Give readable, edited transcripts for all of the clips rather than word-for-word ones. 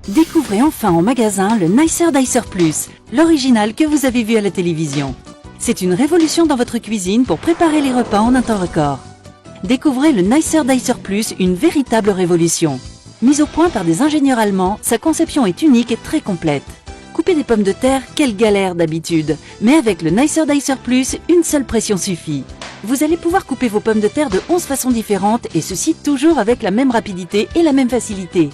Découvrez enfin en magasin le Nicer Dicer Plus, l'original que vous avez vu à la télévision. C'est une révolution dans votre cuisine pour préparer les repas en un temps record. Découvrez le Nicer Dicer Plus, une véritable révolution. Mise au point par des ingénieurs allemands, sa conception est unique et très complète. Couper des pommes de terre, quelle galère d'habitude. Mais avec le Nicer Dicer Plus, une seule pression suffit. Vous allez pouvoir couper vos pommes de terre de 11 façons différentes et ceci toujours avec la même rapidité et la même facilité.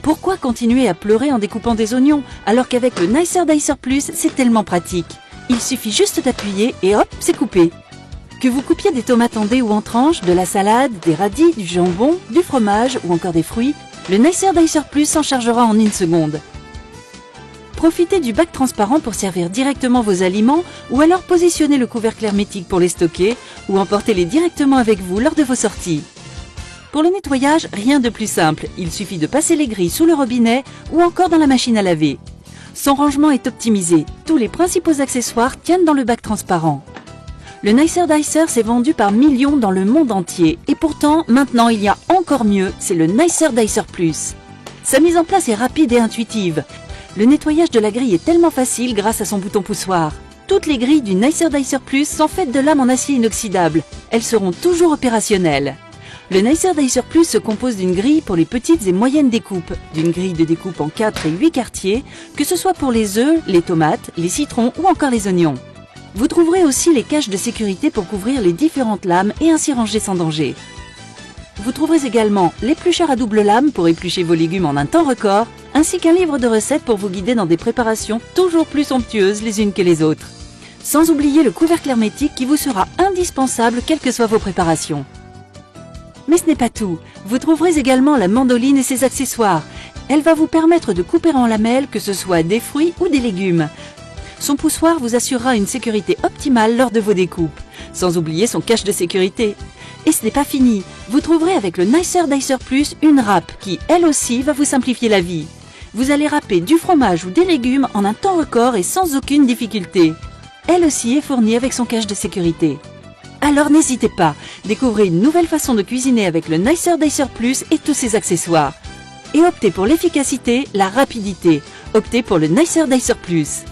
Pourquoi continuer à pleurer en découpant des oignons alors qu'avec le Nicer Dicer Plus, c'est tellement pratique. Il suffit juste d'appuyer et hop, c'est coupé. Que vous coupiez des tomates en dés ou en tranches, de la salade, des radis, du jambon, du fromage ou encore des fruits, le Nicer Dicer Plus s'en chargera en une seconde. Profitez du bac transparent pour servir directement vos aliments ou alors positionnez le couvercle hermétique pour les stocker ou emportez-les directement avec vous lors de vos sorties. Pour le nettoyage, rien de plus simple, il suffit de passer les grilles sous le robinet ou encore dans la machine à laver. Son rangement est optimisé, tous les principaux accessoires tiennent dans le bac transparent. Le Nicer Dicer s'est vendu par millions dans le monde entier et pourtant, maintenant il y a encore mieux, c'est le Nicer Dicer Plus. Sa mise en place est rapide et intuitive. Le nettoyage de la grille est tellement facile grâce à son bouton poussoir. Toutes les grilles du Nicer Dicer Plus sont faites de lames en acier inoxydable. Elles seront toujours opérationnelles. Le Nicer Dicer Plus se compose d'une grille pour les petites et moyennes découpes, d'une grille de découpe en 4 et 8 quartiers, que ce soit pour les œufs, les tomates, les citrons ou encore les oignons. Vous trouverez aussi les caches de sécurité pour couvrir les différentes lames et ainsi ranger sans danger. Vous trouverez également l'éplucheur à double lame pour éplucher vos légumes en un temps record, ainsi qu'un livre de recettes pour vous guider dans des préparations toujours plus somptueuses les unes que les autres. Sans oublier le couvercle hermétique qui vous sera indispensable quelles que soient vos préparations. Mais ce n'est pas tout, vous trouverez également la mandoline et ses accessoires. Elle va vous permettre de couper en lamelles que ce soit des fruits ou des légumes. Son poussoir vous assurera une sécurité optimale lors de vos découpes, sans oublier son cache de sécurité. Et ce n'est pas fini, vous trouverez avec le Nicer Dicer Plus une râpe qui, elle aussi, va vous simplifier la vie. Vous allez râper du fromage ou des légumes en un temps record et sans aucune difficulté. Elle aussi est fournie avec son cache de sécurité. Alors n'hésitez pas, découvrez une nouvelle façon de cuisiner avec le Nicer Dicer Plus et tous ses accessoires. Et optez pour l'efficacité, la rapidité. Optez pour le Nicer Dicer Plus.